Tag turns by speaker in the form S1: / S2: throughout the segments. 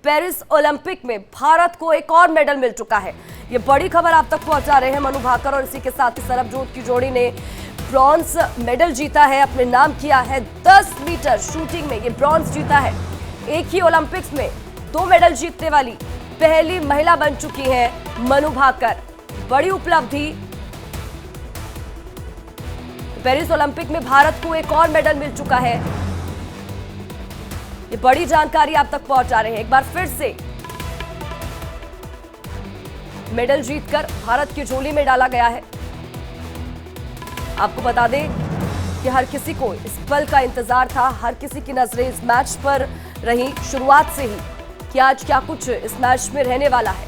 S1: Paris Olympic में भारत को एक और मेडल मिल चुका है। ये बड़ी खबर आप तक पहुंचा रहे हैं मनु भाकर और इसी के साथ ही सरबजोत की जोड़ी ने ब्रॉन्ज मेडल जीता है, अपने नाम किया है। 10 मीटर शूटिंग में ये ब्रॉन्ज जीता है। एक ही ओलंपिक्स में 2 मेडल जीतने वाली पहली महिला बन चुकी है मनु भाकर। बड़ी उपलब्धि। पेरिस ओलंपिक में भारत को एक और मेडल मिल चुका है। ये बड़ी जानकारी आप तक पहुंचा रहे हैं। एक बार फिर से मेडल जीतकर भारत की झोली में डाला गया है। आपको बता दें कि हर किसी को इस पल का इंतजार था, हर किसी की नजरें इस मैच पर रही शुरुआत से ही कि आज क्या कुछ इस मैच में रहने वाला है।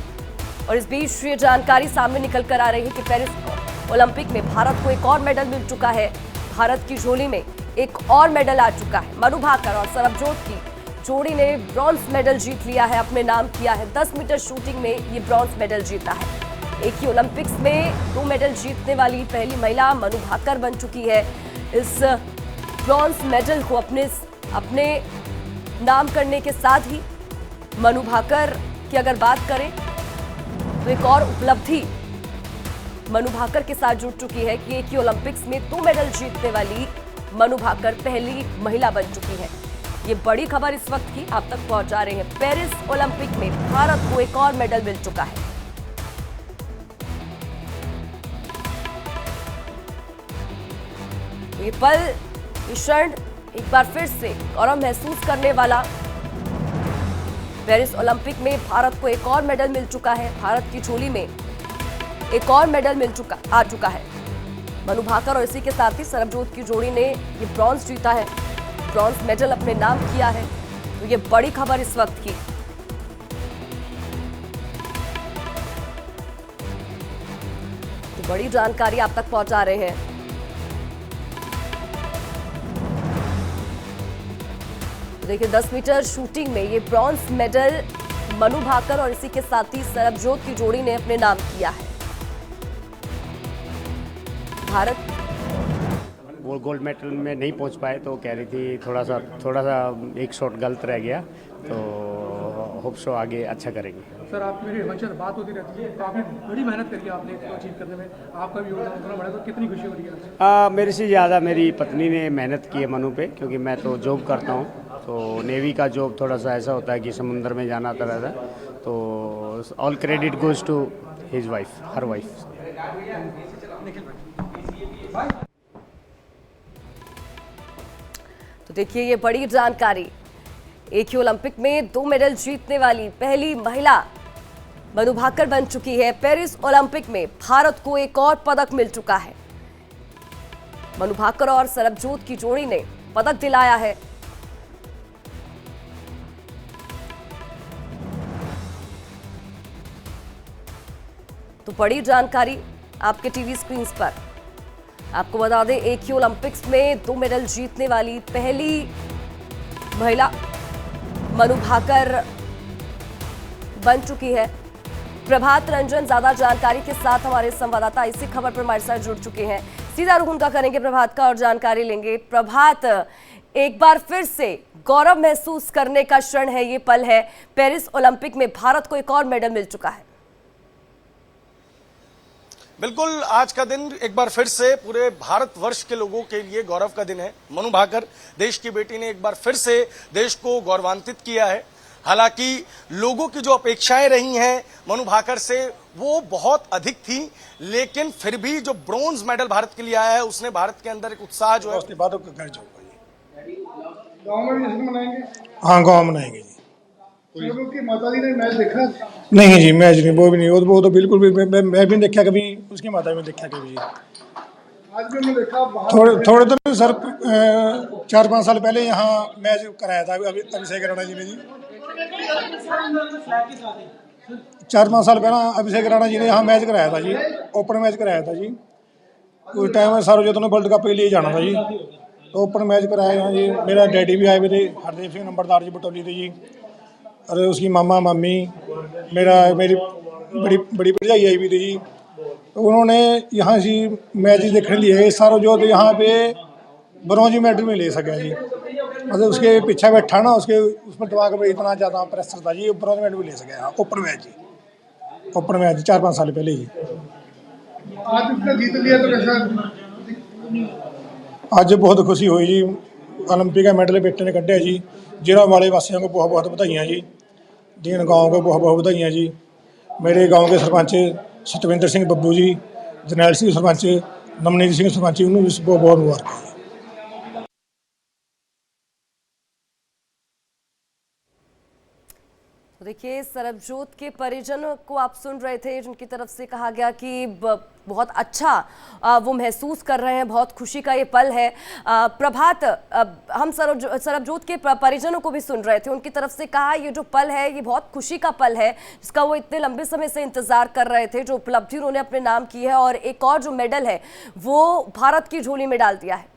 S1: और इस बीच ये जानकारी सामने निकल कर आ रही है कि पेरिस ओलंपिक में भारत को एक और मेडल मिल चुका है। भारत की झोली में एक और मेडल आ चुका है। मनु भाकर और सरबजोत की जोड़ी ने ब्रॉन्ज मेडल जीत लिया है, अपने नाम किया है। 10 मीटर शूटिंग में ये ब्रॉन्ज मेडल जीता है। एक ही ओलंपिक्स में 2 मेडल जीतने वाली पहली महिला मनु भाकर बन चुकी है। इस ब्रॉन्ज मेडल को अपने नाम करने के साथ ही मनु भाकर की अगर बात करें तो एक और उपलब्धि मनु भाकर के साथ जुड़ चुकी है कि एक ही ओलंपिक्स में 2 मेडल जीतने वाली मनु भाकर पहली महिला बन चुकी है। ये बड़ी खबर इस वक्त की आप तक पहुंचा रहे हैं। पेरिस ओलंपिक में भारत को एक और मेडल मिल चुका है। ये पल, ये क्षण एक बार फिर से गौरव महसूस करने वाला। पेरिस ओलंपिक में भारत को एक और मेडल मिल चुका है। भारत की झोली में एक और मेडल आ चुका है। मनु भाकर और इसी के साथ ही सरबजोत की जोड़ी ने ये ब्रॉन्ज जीता है, ब्रॉन्ज मेडल अपने नाम किया है। तो ये बड़ी खबर इस वक्त की। तो बड़ी जानकारी आप तक पहुंचा रहे हैं। तो देखिए 10 मीटर शूटिंग में ये ब्रॉन्ज मेडल मनु भाकर और इसी के साथ ही सरबजोत की जोड़ी ने अपने नाम किया है। भारत
S2: वो गोल्ड मेडल में नहीं पहुंच पाए तो कह रही थी थोड़ा सा एक शॉट गलत रह गया, तो होप सो आगे अच्छा करेंगे।
S3: सर आप मेरी हमेशा बात होती रहती है, काफ़ी बड़ी मेहनत करी आपने इसको अचीव करने में, आपका भी योगदान उतना बड़ा, तो कितनी खुशी हो रही है?
S2: मेरे से ज़्यादा मेरी पत्नी ने मेहनत की है मनु पे, क्योंकि मैं तो जॉब करता हूँ। तो नेवी का जॉब थोड़ा सा ऐसा होता है कि समुद्र में जाना आता रहता है। तो all credit goes to his wife, her wife.
S1: तो देखिए ये बड़ी जानकारी। एक ही ओलंपिक में 2 मेडल जीतने वाली पहली महिला मनु भाकर बन चुकी है। पेरिस ओलंपिक में भारत को एक और पदक मिल चुका है। मनु भाकर और सरबजोत की जोड़ी ने पदक दिलाया है। तो बड़ी जानकारी आपके टीवी स्क्रीन पर। आपको बता दें एक ही ओलंपिक्स में 2 मेडल जीतने वाली पहली महिला मनु भाकर बन चुकी है। प्रभात रंजन ज्यादा जानकारी के साथ हमारे संवाददाता इसी खबर पर हमारे साथ जुड़ चुके हैं। सीधा रुख उनका करेंगे प्रभात का और जानकारी लेंगे। प्रभात, एक बार फिर से गौरव महसूस करने का क्षण है, ये पल है। पेरिस ओलंपिक में भारत को एक और मेडल मिल चुका है।
S4: बिल्कुल, आज का दिन एक बार फिर से पूरे भारतवर्ष के लोगों के लिए गौरव का दिन है। मनु भाकर देश की बेटी ने एक बार फिर से देश को गौरवान्वित किया है। हालांकि लोगों की जो अपेक्षाएं रही हैं मनु भाकर से वो बहुत अधिक थी, लेकिन फिर भी जो ब्रॉन्ज मेडल भारत के लिए आया है उसने भारत के अंदर एक उत्साह जो है।
S3: गाँव में भी मनाएंगे?
S5: हाँ, गाँव मनाएंगे जी।
S3: की माता जी ने मैच देखा?
S5: नहीं जी, मैच नहीं, वो भी नहीं, वो तो बिल्कुल भी मैं भी देखा कभी, उसकी माता भी देखा कभी।
S3: आज भी हमने देखा
S5: थोड़े तो सर 4-5 साल पहले यहाँ मैच कराया था अभिषेक राणा जी ने जी। 4-5 साल पहले अभिषेक राणा जी ने यहाँ मैच कराया था जी, ओपन मैच कराया था जी। उस टाइम में सरबजोत ने वर्ल्ड कप के लिए जाना था जी, तो ओपन मैच कराया यहाँ जी। मेरा डैडी भी आए हुए थे, हरदेव सिंह नंबरदार जी बटौली थे जी, और उसकी मामा मम्मी, मेरी बड़ी भरजाई आई हुई थी जी। तो उन्होंने यहाँ से मैच देखने लिए सरबजोत यहाँ पे ब्रॉन्ज मेडल में ले सके जी। मतलब उसके पीछे बैठा ना, उसके उस पर दिमाग में इतना ज़्यादा प्रेशर था जी, ब्रॉन्ज मेडल भी ले सके। ओपन मैच जी, ओपन मैच 4-5 साल पहले जी।
S3: आज उसने जीत लिया तो कैसा?
S5: ਅੱਜ ਬਹੁਤ ਖੁਸ਼ੀ ਹੋਈ ਜੀ। ओलंपिक का मेडल बेटे ने कढ़िया जी। जिला वाले वासियों को बहुत बहुत बधाइयाँ जी। दीन गाँव को बहुत बहुत बधाइयाँ जी। मेरे गांव के सरपंच सतविंदर सिंह बब्बू जी, जरनैल सिंह सरपंच, नवनीत सिंह सरपंच, उन्होंने भी बहुत बहुत मुबारक।
S1: तो देखिए, सरबजोत के परिजनों को आप सुन रहे थे, जिनकी तरफ से कहा गया कि बहुत अच्छा वो महसूस कर रहे हैं, बहुत खुशी का ये पल है। प्रभात, हम सरबजोत के परिजनों को भी सुन रहे थे, उनकी तरफ से कहा ये जो पल है ये बहुत खुशी का पल है, जिसका वो इतने लंबे समय से इंतजार कर रहे थे, जो उपलब्धि उन्होंने अपने नाम की है और एक और जो मेडल है वो भारत की झोली में डाल दिया है।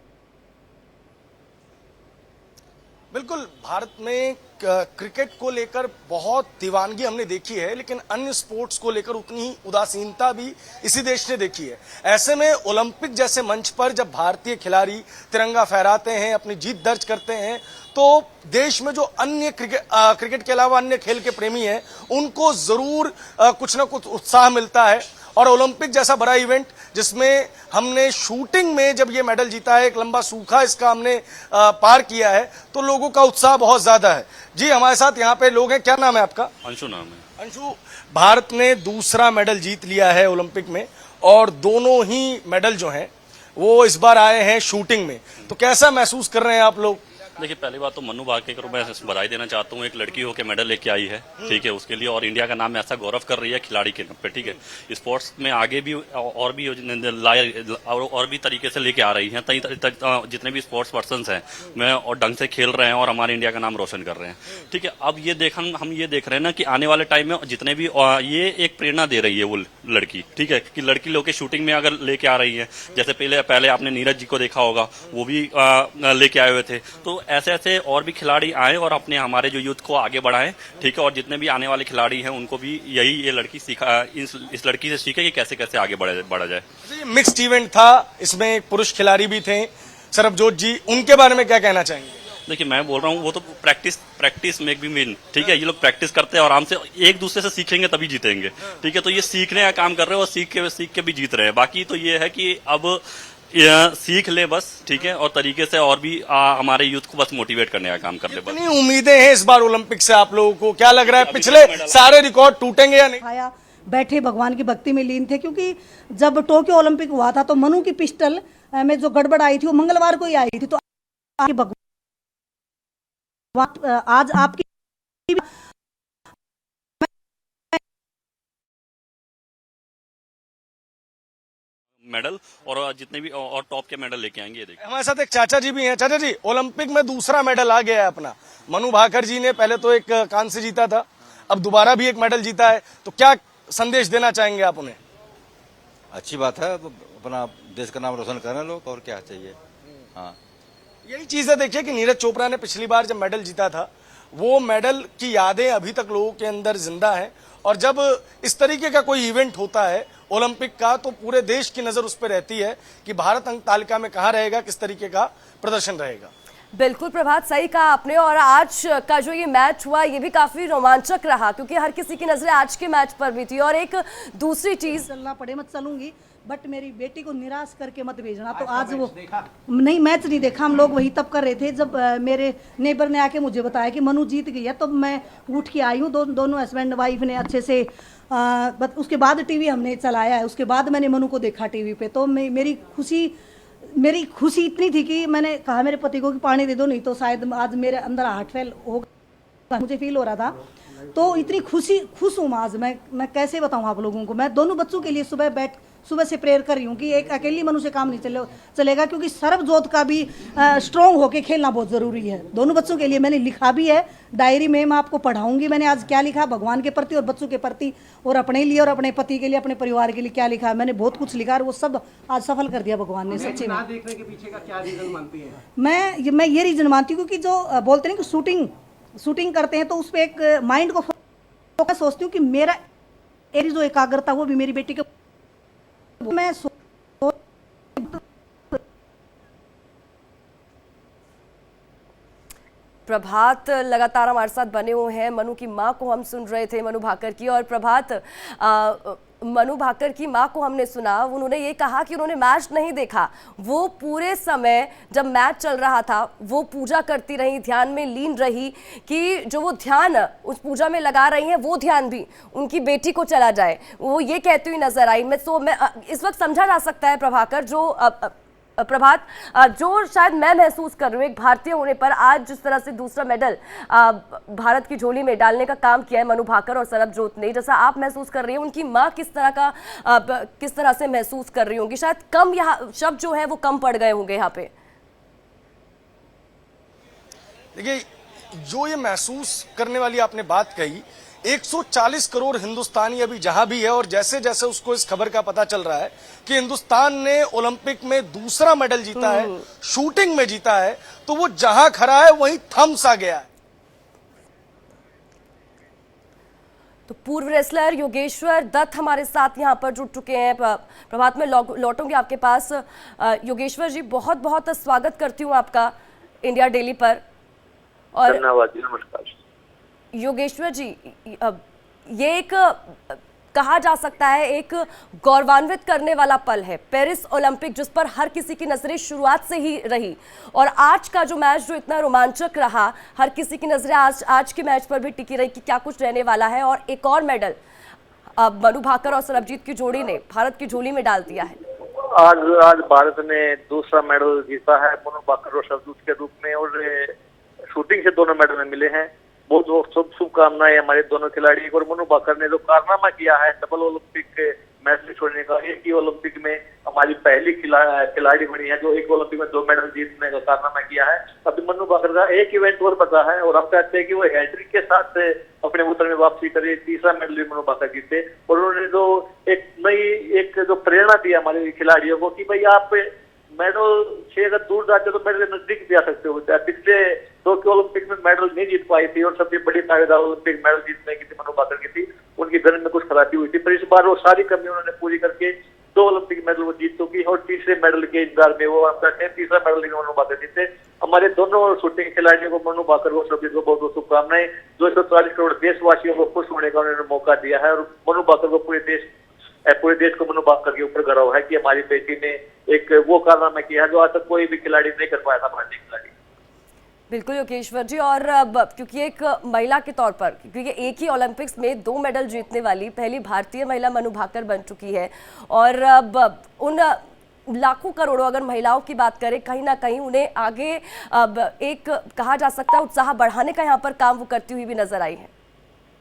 S4: बिल्कुल, भारत में क्रिकेट को लेकर बहुत दीवानगी हमने देखी है, लेकिन अन्य स्पोर्ट्स को लेकर उतनी ही उदासीनता भी इसी देश ने देखी है। ऐसे में ओलंपिक जैसे मंच पर जब भारतीय खिलाड़ी तिरंगा फहराते हैं, अपनी जीत दर्ज करते हैं, तो देश में जो अन्य क्रिकेट के अलावा अन्य खेल के प्रेमी हैं, उनको जरूर कुछ ना कुछ उत्साह मिलता है। और ओलंपिक जैसा बड़ा इवेंट जिसमें हमने शूटिंग में जब ये मेडल जीता है, एक लंबा सूखा इसका हमने पार किया है, तो लोगों का उत्साह बहुत ज्यादा है। जी, हमारे साथ यहाँ पे लोग हैं। क्या नाम है आपका?
S6: अंशु नाम है।
S4: अंशु, भारत ने दूसरा मेडल जीत लिया है ओलंपिक में, और दोनों ही मेडल जो हैं वो इस बार आए हैं शूटिंग में, तो कैसा महसूस कर रहे हैं आप लोग?
S6: देखिए, पहली बात तो मनु भाकर को मैं बधाई देना चाहता हूँ। एक लड़की होकर मेडल लेके आई है, ठीक है, उसके लिए, और इंडिया का नाम ऐसा गौरव कर रही है खिलाड़ी के नाम पे, ठीक है। स्पोर्ट्स में आगे भी और भी तरीके से लेके आ रही हैं। जितने भी स्पोर्ट्स पर्सन हैं मैं और ढंग से खेल रहे हैं और हमारे इंडिया का नाम रोशन कर रहे हैं, ठीक है। अब ये हम ये देख रहे हैं ना कि आने वाले टाइम में जितने भी ये एक प्रेरणा दे रही है वो लड़की, ठीक है, कि लड़की लोग के शूटिंग में अगर लेके आ रही है, जैसे पहले आपने नीरज जी को देखा होगा, वो भी लेके आए हुए थे। तो ऐसे ऐसे और भी खिलाड़ी आए और अपने हमारे जो यूथ को आगे बढ़ाएं, ठीक है। और जितने भी आने वाले खिलाड़ी हैं उनको भी यही ये लड़की इस लड़की से सीखे कि कैसे कैसे आगे बढ़ा जाए।
S4: मिक्स्ड इवेंट था, इसमें एक पुरुष खिलाड़ी भी थे, सरबजोत जी, उनके बारे में क्या कहना चाहेंगे?
S6: देखिए, मैं बोल रहा हूँ वो तो प्रैक्टिस मेक भी विन, ठीक है। ये लोग प्रैक्टिस करते हैं, आराम से एक दूसरे से सीखेंगे तभी जीतेंगे, ठीक है। तो ये सीखने का काम कर रहे हैं और सीख के भी जीत रहे हैं। बाकी तो ये है कि अब सीख ले बस, ठीक है, और तरीके से और भी हमारे यूथ को बस मोटिवेट करने का काम कर ले बस।
S4: कितनी उम्मीदें हैं इस बार ओलंपिक से आप लोगों को? क्या लग रहा है, पिछले सारे रिकॉर्ड टूटेंगे या नहीं?
S7: बैठे भगवान की भक्ति में लीन थे, क्योंकि जब टोक्यो ओलंपिक हुआ था तो मनु की पिस्टल में जो गड़बड़ आई थी वो मंगलवार को ही आई थी। तो भगवान आज आपकी
S6: मेडल और जितने भी और टॉप के मेडल लेके आएंगे। देखिए,
S4: हमारे साथ एक चाचा जी भी हैं। चाचा जी, ओलंपिक में दूसरा मेडल आ गया है अपना। मनु भाकर जी ने पहले तो एक कांस्य जीता था, अब दोबारा भी एक मेडल जीता है, तो क्या संदेश देना चाहेंगे आप उन्हें?
S8: अच्छी बात है, अपना देश का नाम रोशन करना लोग, और क्या चाहिए। हाँ,
S4: यही चीज है। देखिए कि नीरज चोपड़ा ने पिछली बार जब मेडल जीता था, वो मेडल की यादें अभी तक लोगों के अंदर जिंदा है, और जब इस तरीके का कोई इवेंट होता है ओलंपिक का, तो पूरे देश की नजर उस पर रहती है कि भारत अंक तालिका में कहां रहेगा, किस तरीके का प्रदर्शन रहेगा।
S1: बिल्कुल प्रभात, सही कहा आपने। और आज का जो ये मैच हुआ ये भी काफी रोमांचक रहा, क्योंकि हर किसी की नजरें आज के मैच पर भी थी। और एक दूसरी चीज,
S7: चलना पड़े मत चलूंगी, बट मेरी बेटी को निराश करके मत भेजना। तो आज वो नहीं, मैच नहीं देखा। हम लोग वही तब कर रहे थे जब मेरे नेबर ने आके मुझे बताया कि मनु जीत गई है, तो मैं उठ के आई हूँ। दोनों हस्बैंड वाइफ ने अच्छे से उसके बाद टीवी हमने चलाया है, उसके बाद मैंने मनु को देखा टीवी पे। तो मेरी खुशी इतनी थी कि मैंने कहा मेरे पति को कि पानी दे दो, नहीं तो शायद आज मेरे अंदर हार्ट फेल होगा, मुझे फील हो रहा था। तो इतनी खुश हूँ आज मैं कैसे बताऊँ आप लोगों को। मैं दोनों बच्चों के लिए सुबह से प्रेयर कर रही हूँ कि एक अकेली मनु से काम नहीं चलेगा, क्योंकि सरबजोत का भी स्ट्रॉन्ग होके खेलना बहुत ज़रूरी है। दोनों बच्चों के लिए मैंने लिखा भी है डायरी में, मैं आपको पढ़ाऊंगी मैंने आज क्या लिखा भगवान के प्रति और बच्चों के प्रति, और अपने लिए और अपने पति के लिए, अपने परिवार के लिए क्या लिखा। मैंने बहुत कुछ लिखा और वो सब आज सफल कर दिया भगवान ने, सच्ची में।
S3: देखने के पीछे का क्या रीजन मानती हैं?
S7: मैं ये रीजन मानती हूँ, क्योंकि जो बोलते हैं कि शूटिंग करते हैं तो उस पर एक माइंड को फोकस, सोचती हूँ कि मेरी जो एकाग्रता वो भी मेरी बेटी के मैं
S1: प्रभात लगातार हमारे साथ बने हुए हैं। मनु की मां को हम सुन रहे थे, मनु भाकर की। और प्रभात, मनु भाकर की मां को हमने सुना, उन्होंने ये कहा कि उन्होंने मैच नहीं देखा। वो पूरे समय जब मैच चल रहा था वो पूजा करती रही, ध्यान में लीन रही कि जो वो ध्यान उस पूजा में लगा रही हैं वो ध्यान भी उनकी बेटी को चला जाए, वो ये कहती हुई नजर आई। मैं इस वक्त समझा जा सकता है प्रभाकर, प्रभात, जो शायद मैं महसूस कर रही हूँ एक भारतीय होने पर, आज जिस तरह से दूसरा मेडल भारत की झोली में डालने का काम किया है मनु भाकर और सरबजोत ने, जैसा आप महसूस कर रही हैं, उनकी माँ किस तरह से महसूस कर रही होंगी? शायद कम यहाँ शब्द जो है वो कम पड़ गए होंगे यहाँ पे।
S4: देखिए, जो ये महसूस करने वाली आपने बात कही, 140 करोड़ हिंदुस्तानी अभी जहां भी है, और जैसे जैसे उसको इस खबर का पता चल रहा है कि हिंदुस्तान ने ओलंपिक में दूसरा मेडल जीता है, शूटिंग में जीता है, तो वो जहां खड़ा है वहीं थम सा गया है।
S1: तो पूर्व रेसलर योगेश्वर दत्त हमारे साथ यहाँ पर जुड़ चुके हैं। प्रभात में लौटूंगी आपके पास। योगेश्वर जी, बहुत बहुत स्वागत करती हूँ आपका इंडिया डेली पर। और
S9: धन्यवाद, नमस्कार।
S1: योगेश्वर जी, ये एक कहा जा सकता है एक गौरवान्वित करने वाला पल है, पेरिस ओलंपिक, जिस पर हर किसी की नजरें शुरुआत से ही रही, और आज का जो मैच जो इतना रोमांचक रहा, हर किसी की नजरें आज के मैच पर भी टिकी रही कि क्या कुछ रहने वाला है। और एक और मेडल मनु भाकर और सरबजीत की जोड़ी ने भारत की झोली में डाल दिया है।
S9: आज भारत ने दूसरा मेडल जीता है मनु भाकर और सरबजीत के रूप में, और शूटिंग से दोनों मेडल मिले हैं। बहुत बहुत शुभकामनाएं हमारे दोनों खिलाड़ी। और मनु भाकर ने जो कारनामा किया है डबल ओलंपिक मैच में छोड़ने का, एक ही ओलंपिक में हमारी पहली खिलाड़ी बनी है जो एक ओलंपिक में 2 मेडल जीतने का कारनामा किया है। अभी मनु भाकर का एक इवेंट और बचा है, और हम चाहते हैं कि वो हैट्रिक के साथ अपने वतन में वापसी करे, तीसरा मेडल भी मनु भाकर जीते। और उन्होंने जो एक जो प्रेरणा दी हमारे खिलाड़ियों को कि भाई आप मेडल से अगर दूर जाते हो तो मेडल के नजदीक भी आ सकते हो। पिछले टोक्यो ओलंपिक में मेडल नहीं जीत पाई थी, और सबसे बड़ी दावेदार ओलंपिक मेडल जीतने की थी मनु भाकर की थी। उनकी गन में कुछ खराबी हुई थी, पर इस बार वो सारी कमी उन्होंने पूरी करके 2 ओलंपिक मेडल वो जीत चुकी है, और तीसरे मेडल के इंतजार में वो करते हैं। तीसरा मेडल मनु भाकर जीते। हमारे दोनों शूटिंग खिलाड़ियों को, मनु भाकर को, सरबजीत को बहुत बहुत शुभकामनाएं। 240 करोड़ देशवासियों को खुश होने का उन्होंने मौका दिया है, और मनु भाकर को पूरे देश को मनु भाकर के ऊपर गर्व है कि हमारी बेटी ने एक वो कारनामा किया है जो आज तक कोई भी खिलाड़ी नहीं कर पाया था, भारतीय खिलाड़ी।
S1: बिल्कुल योगेश्वर जी, और क्योंकि एक महिला के तौर पर, क्योंकि एक ही ओलंपिक्स में 2 मेडल जीतने वाली पहली भारतीय महिला मनु भाकर बन चुकी है, और उन लाखों करोड़ों अगर महिलाओं की बात करें, कहीं ना कहीं उन्हें आगे एक कहा जा सकता है उत्साह बढ़ाने का यहाँ पर काम वो करती हुई भी नजर आई है।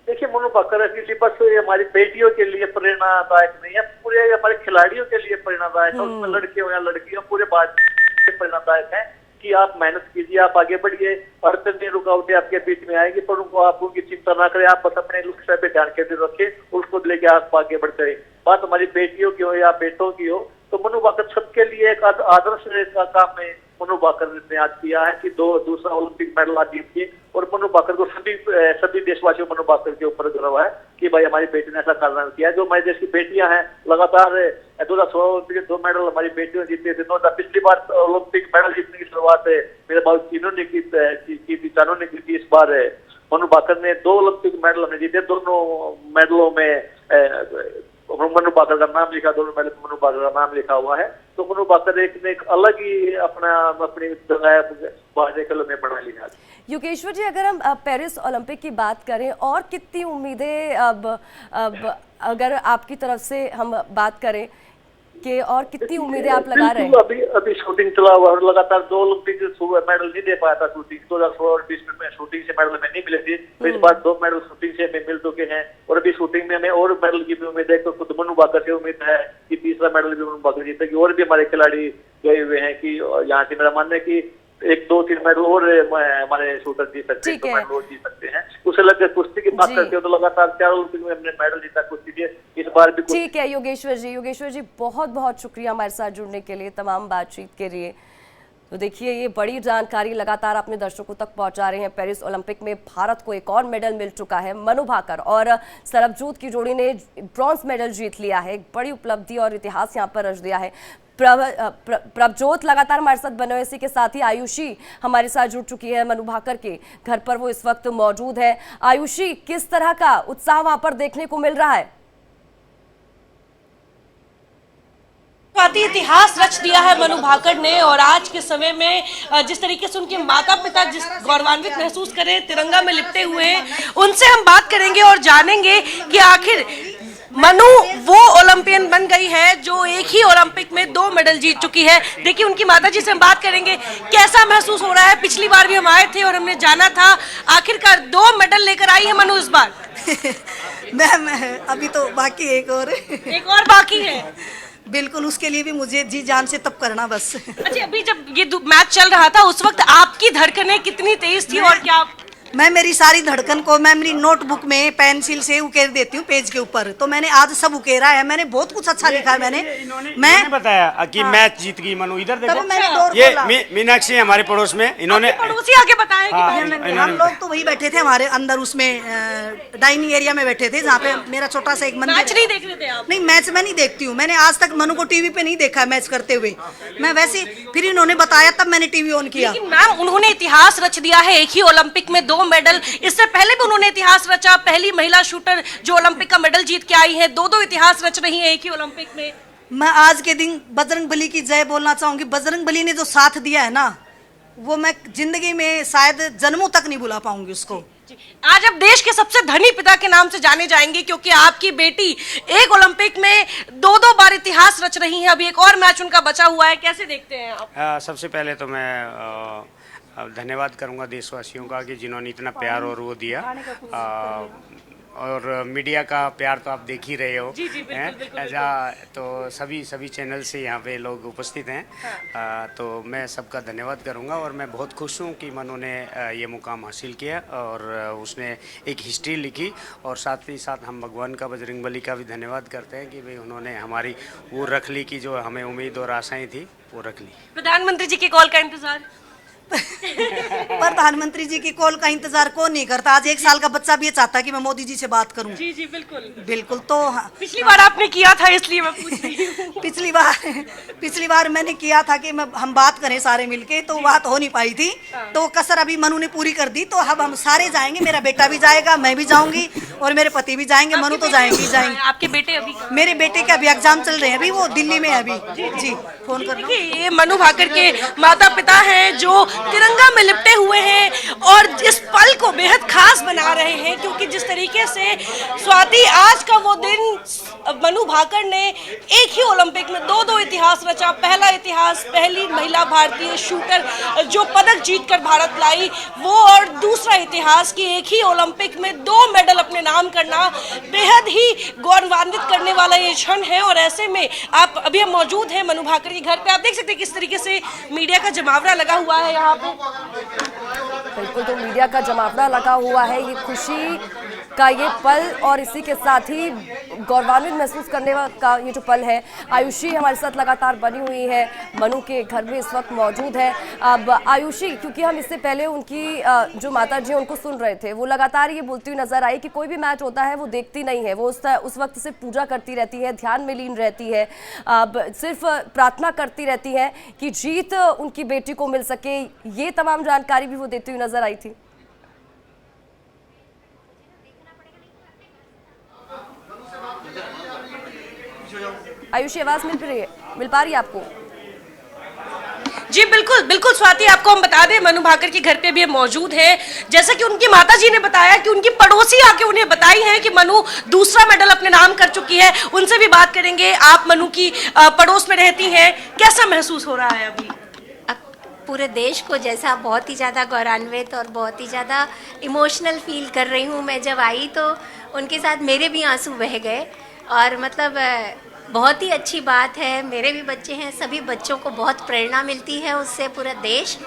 S9: देखिए, मनु भाकर किसी बस हमारी बेटियों के लिए प्रेरणादायक नहीं है, पूरे हमारे खिलाड़ियों के लिए प्रेरणादायक है। उसमें लड़के हो या लड़कियां, पूरे भारत प्रेरणादायक है कि आप मेहनत कीजिए, आप आगे बढ़िए, और इतनी रुकावटें आपके बीच में आएगी, पर उनको आप उनकी चिंता ना करें, आप बस अपने लक्ष्य पे ध्यान केंद्रित रखें, उसको लेके आप आगे बढ़ते रहे। बात हमारी बेटियों की हो या बेटों की हो, तो मनु भाकर सबके लिए एक आदर्श का काम है मनु भाकर ने आज किया है कि दूसरा ओलंपिक मेडल आज जीत के। और मनु भाकर को सभी देशवासियों मनु भाकर के ऊपर गर्व है कि भाई हमारी बेटी ने ऐसा कारनामा किया है। जो हमारे देश की बेटियां हैं, लगातार 2016 ओलंपिक के 2 मेडल हमारी बेटियों ने जीते थे। पिछली बार ओलंपिक मेडल जीतने की शुरुआत मेरे बाबू तीनों ने की थी, चारों ने की थी। इस बार मनु भाकर ने 2 ओलंपिक मेडल हमने जीते, दोनों मेडलों में मनु भाकर का नाम लिखा, दोनों मेडल मनु भाकर का नाम लिखा हुआ है। तो मनु भाकर एक अलग ही अपनी बाजे कलम में बना लिया।
S1: योगेश्वर जी, अगर हम पेरिस ओलंपिक की बात करें, और कितनी उम्मीदें अब अगर आपकी तरफ से हम बात करें कि और कितनी उम्मीदें आप लगा रहे हैं?
S9: अभी शूटिंग चला हुआ और लगातार 2 ओलंपिक मेडल नहीं दे पाया था शूटिंग। 2016 और 20 में शूटिंग से मेडल में नहीं मिले थे, तो इस बार 2 मेडल शूटिंग से हमें मिल चुके हैं, और अभी शूटिंग में हमें और मेडल की भी उम्मीद है। तो खुद मनु भाकर से उम्मीद है कि तीसरा मेडल भी मनु भाकर जीतेगी। और भी हमारे खिलाड़ी गए हुए हैं कि यहाँ से मेरा मानना है कि 1, 2, 3 मेडल और हमारे शूटर जीत सकते हैं, 2 मेडल और जीत सकते हैं। उसे लग कुश्ती की बात करते हो तो लगातार 4 ओलंपिक में हमने मेडल जीता कुश्ती के, इस बार भी।
S1: ठीक है योगेश्वर जी बहुत बहुत शुक्रिया हमारे साथ जुड़ने के लिए, तमाम बातचीत के लिए। तो देखिए, ये बड़ी जानकारी लगातार अपने दर्शकों तक पहुंचा रहे हैं। पेरिस ओलंपिक में भारत को एक और मेडल मिल चुका है। मनु भाकर और सरबजोत की जोड़ी ने ब्रॉन्ज मेडल जीत लिया है। एक बड़ी उपलब्धि और इतिहास यहाँ पर रच दिया है। प्रभजोत लगातार हमारे साथ बने हुए, इसी के साथ ही आयुषी हमारे साथ जुड़ चुकी है। मनु भाकर के घर पर वो इस वक्त मौजूद है। आयुषी, किस तरह का उत्साह वहां पर देखने को मिल रहा है?
S10: इतिहास रच दिया है मनु भाकर ने, और आज के समय में जिस तरीके से उनके माता पिता जिस गौरवान्वित महसूस करें, तिरंगा में लिपटे हुए हैं, उनसे हम बात करेंगे और जानेंगे कि आखिर मनु वो ओलंपियन बन गई है जो एक ही ओलंपिक में 2 मेडल जीत चुकी है। देखिए, उनकी माताजी से हम बात करेंगे, कैसा महसूस हो रहा है। पिछली बार भी हम आए थे और हमने जाना था, आखिरकार 2 मेडल लेकर आई है मनु इस बार।
S7: मैम अभी तो बाकी एक और
S10: बाकी है।
S7: बिल्कुल, उसके लिए भी मुझे जी जान से तब करना बस।
S10: अच्छा, अभी जब ये मैच चल रहा था उस वक्त आपकी धड़कनें कितनी तेज थी और क्या?
S7: मैं मेरी सारी धड़कन को मैं मेरी नोटबुक में पेंसिल से उकेर देती हूँ पेज के ऊपर, तो मैंने आज सब उकेरा है। मैंने बहुत कुछ अच्छा लिखा है। मैंने
S2: बताया कि मैच जीत गई मनु। इधर देखो,
S7: मैंने डोर
S2: ये
S7: खोला।
S2: मीनाक्षी हमारे पड़ोस में, इन्होंने
S10: पड़ोसी आके बताया कि
S7: हम लोग तो वही बैठे थे हमारे अंदर, उसमें डाइनिंग एरिया में बैठे थे, जहाँ पे मेरा छोटा सा एक मंदिर।
S10: मैच नहीं देख रहे थे आप?
S7: नहीं, मैच मैं नहीं देखती हूँ। मैंने आज तक मनु को टीवी पे नहीं देखा मैच करते हुए। मैं वैसे फिर इन्होंने बताया तब मैंने टीवी ऑन किया।
S10: लेकिन मैम, उन्होंने इतिहास रच दिया है, एक ही ओलंपिक में 2 मेडल। इससे पहले भी उन्होंने इतिहास रचा, पहली महिला शूटर जो ओलंपिक का मेडल जीत के आई है। 2 इतिहास रच रही है एक ही ओलंपिक में।
S7: मैं आज के दिन बजरंग बली की जय बोलना चाहूंगी। बजरंग बली ने जो साथ दिया है ना, वो मैं जिंदगी में शायद जन्मों तक नहीं भुला पाऊंगी उसको।
S10: आज अब देश के सबसे धनी पिता के नाम से जाने जाएंगे, क्योंकि आपकी बेटी एक ओलंपिक में 2 बार इतिहास रच रही है। अभी एक और मैच उनका बचा हुआ है, कैसे देखते हैं आप?
S2: सबसे पहले तो मैं धन्यवाद करूंगा देशवासियों का कि जिन्होंने इतना प्यार और वो दिया, और मीडिया का प्यार तो आप देख ही रहे हो।
S10: जी, बिल्कुल,
S2: ऐसा तो सभी चैनल से यहाँ पे लोग उपस्थित हैं। तो मैं सबका धन्यवाद करूँगा, और मैं बहुत खुश हूँ कि मनु ने ये मुकाम हासिल किया और उसने एक हिस्ट्री लिखी। और साथ ही साथ हम भगवान का, बजरंगबली का भी धन्यवाद करते हैं कि भाई उन्होंने हमारी वो रख ली कि जो हमें उम्मीद और आशाएँ थी वो रख ली।
S10: प्रधानमंत्री जी के कॉल का इंतजार?
S7: प्रधानमंत्री जी की कॉल का इंतजार कौन नहीं करता। आज 1 साल का बच्चा भी ये चाहता है कि मैं मोदी जी से बात करूं।
S10: जी बिल्कुल।
S7: तो
S10: पिछली बार आपने किया था, इसलिए मैं पूछ रही हूँ।
S7: पिछली बार मैंने किया था कि हम बात करें सारे मिलके, तो बात हो नहीं पाई थी। तो कसर अभी मनु ने पूरी कर दी, तो अब हम सारे जाएंगे। मेरा बेटा भी जाएगा, मैं भी जाऊंगी, और मेरे पति भी जाएंगे। मनु तो जाएंगे।
S10: आपके बेटे अभी?
S7: मेरे बेटे के अभी एग्जाम चल रहे हैं, अभी वो दिल्ली में है अभी। जी फोन कर।
S10: ये मनु भाकर के माता पिता हैं जो तिरंगा में लिपटे हुए हैं और इस पल को बेहद खास बना रहे हैं, क्योंकि जिस तरीके से स्वाति आज का वो दिन मनु भाकर ने एक ही ओलंपिक में 2 इतिहास रचा। पहला इतिहास, पहली महिला भारतीय शूटर जो पदक जीतकर भारत लाई वो, और दूसरा इतिहास कि एक ही ओलंपिक में 2 मेडल अपने नाम करना बेहद ही गौरवान्वित करने वाला ये क्षण है। और ऐसे में आप अभी हम मौजूद हैं मनु भाकर के घर पे। आप देख सकते हैं किस तरीके से मीडिया का जमावड़ा लगा हुआ है यहाँ पे।
S1: बिल्कुल, तो मीडिया का जमावड़ा लगा हुआ है। ये खुशी का ये पल और इसी के साथ ही गौरवान्वित महसूस करने का ये जो पल है। आयुषी हमारे साथ लगातार बनी हुई है, मनु के घर में इस वक्त मौजूद है। अब आयुषी, क्योंकि हम इससे पहले उनकी जो माता जी उनको सुन रहे थे, वो लगातार ये बोलती हुई नजर आई कि कोई भी मैच होता है वो देखती नहीं है, वो उस वक्त सिर्फ पूजा करती रहती है, ध्यान में लीन रहती है, अब सिर्फ प्रार्थना करती रहती है कि जीत उनकी बेटी को मिल सके। ये तमाम जानकारी भी वो देती हुई नजर आई थी। आयुषी, आवाज मिल पा रही है आपको?
S10: जी बिल्कुल स्वाति, आपको हम बता दें मनु भाकर के घर पे भी मौजूद है। जैसा कि उनकी माताजी ने बताया कि उनकी पड़ोसी आके उन्हें बताई है कि मनु दूसरा मेडल अपने नाम कर चुकी है। उनसे भी बात करेंगे। आप मनु की पड़ोस में रहती हैं, कैसा महसूस हो रहा है अभी?
S11: पूरे देश को जैसा बहुत ही ज़्यादा गौरवान्वित और बहुत ही ज़्यादा इमोशनल फील कर रही हूँ। मैं जब आई तो उनके साथ मेरे भी आंसू बह गए, और मतलब बहुत ही अच्छी बात है। मेरे भी बच्चे हैं, सभी बच्चों को बहुत प्रेरणा मिलती है उससे। पूरा देश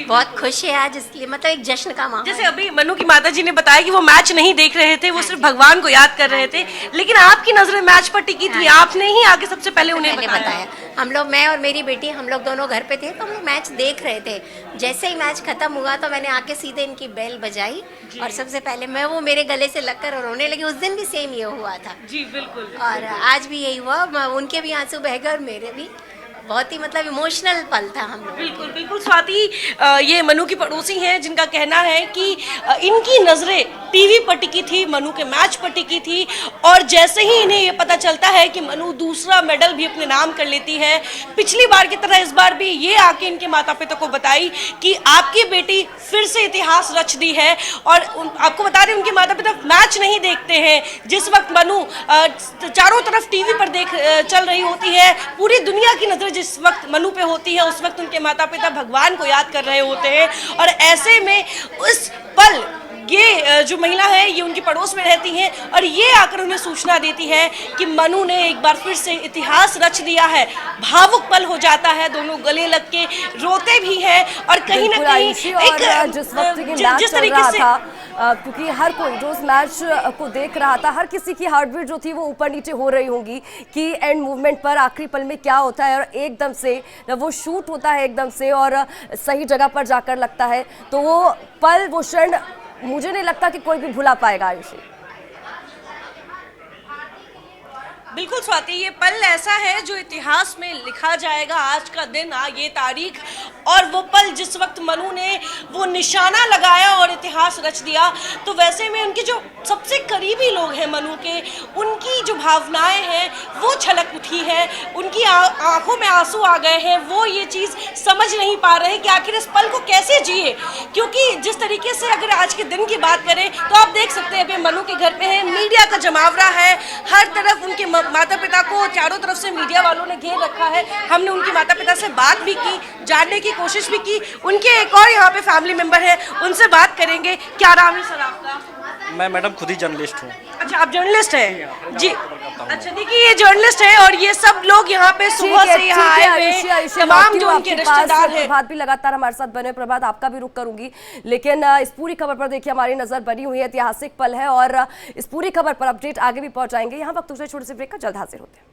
S11: बहुत खुश है आज, इसलिए मतलब एक जश्न का माहौल।
S10: जैसे अभी मनु की माताजी ने बताया कि वो मैच नहीं देख रहे थे, वो सिर्फ भगवान को याद कर रहे थे, लेकिन आपकी नजरें मैच पर टिकी थी। आपने ही आगे सबसे पहले उन्हें बताया।
S11: हम लोग, मैं और मेरी बेटी, हम लोग दोनों घर पे थे, तो हम लोग मैच देख रहे थे। जैसे ही मैच खत्म हुआ तो मैंने आके सीधे इनकी बेल बजाई, और सबसे पहले मैं वो मेरे गले से लगकर रोने लगी। उस दिन भी सेम ये हुआ था।
S10: जी बिल्कुल।
S11: और आज भी यही हुआ, उनके भी आंसू बह गए और मेरे भी। बहुत ही मतलब इमोशनल पल था हम लोग।
S10: बिल्कुल बिल्कुल स्वाति, ये मनु की पड़ोसी हैं जिनका कहना है कि इनकी नज़रें टीवी पर टिकी थी, मनु के मैच पर टिकी थी, और जैसे ही इन्हें ये पता चलता है कि मनु दूसरा मेडल भी अपने नाम कर लेती है, पिछली बार की तरह इस बार भी ये आके इनके माता पिता को बताई कि आपकी बेटी फिर से इतिहास रच दी है। और आपको बता दें उनके माता पिता मैच नहीं देखते हैं। जिस वक्त मनु चारों तरफ टीवी पर चल रही होती है, पूरी दुनिया की नजर जिस वक्त मनु पे होती है, उस वक्त उनके माता पिता भगवान को याद कर रहे होते हैं। और ऐसे में उस पल ये जो महिला है ये उनकी पड़ोस में रहती हैं और ये आकर उन्हें सूचना देती है कि मनु ने एक बार फिर से इतिहास रच दिया है। भावुक पल हो जाता है, दोनों गले लग के रोते भी हैं और कहीं ना कहीं
S1: जिस वक्त ये मैच चल रहा था, क्योंकि हर कोई जो उस मैच को देख रहा था, हर किसी की हार्ट बीट जो थी वो ऊपर नीचे हो रही होंगी कि एंड मूवमेंट पर आखिरी पल में क्या होता है, और एकदम से वो शूट होता है एकदम से और सही जगह पर जाकर लगता है, तो वो पल वो क्षण मुझे नहीं लगता कि कोई भी भुला पाएगा आयुषी।
S10: बिल्कुल स्वाति, ये पल ऐसा है जो इतिहास में लिखा जाएगा। आज का दिन, ये तारीख और वो पल जिस वक्त मनु ने वो निशाना लगाया और इतिहास रच दिया, तो वैसे में उनके जो सबसे करीबी लोग हैं मनु के, उनकी जो भावनाएं हैं वो छलक उठी है, उनकी आंखों में आंसू आ गए हैं। वो ये चीज़ समझ नहीं पा रहे हैं कि आखिर इस पल को कैसे जिए, क्योंकि जिस तरीके से अगर आज के दिन की बात करें तो आप देख सकते हैं अभी मनु के घर पे है, मीडिया का जमावड़ा है, हर तरफ उनके माता पिता को चारों तरफ से मीडिया वालों ने घेर रखा है। हमने उनके माता पिता से बात भी की, जानने की कोशिश भी की। उनके एक और यहाँ पे फैमिली मेंबर है, उनसे बात करेंगे। क्या नाम है सर आपका?
S12: मैं मैडम खुद ही जर्नलिस्ट हूँ।
S10: अच्छा, आप जर्नलिस्ट हैं जी। अच्छा, देखिए ये जर्नलिस्ट है और ये सब लोग यहाँ पे सुबह से यहाँ आए हुए, तमाम जो उनके रिश्तेदार हैं।
S1: प्रभात भी लगातार हमारे साथ बने, प्रभात आपका भी रुख करूंगी, लेकिन इस पूरी खबर पर देखिए हमारी नजर बनी हुई है, ऐतिहासिक पल है और इस पूरी खबर पर अपडेट आगे भी पहुंचाएंगे। यहाँ वक्त दूसरे छोटे से ब्रेक का जल्द हाजिर होते हैं।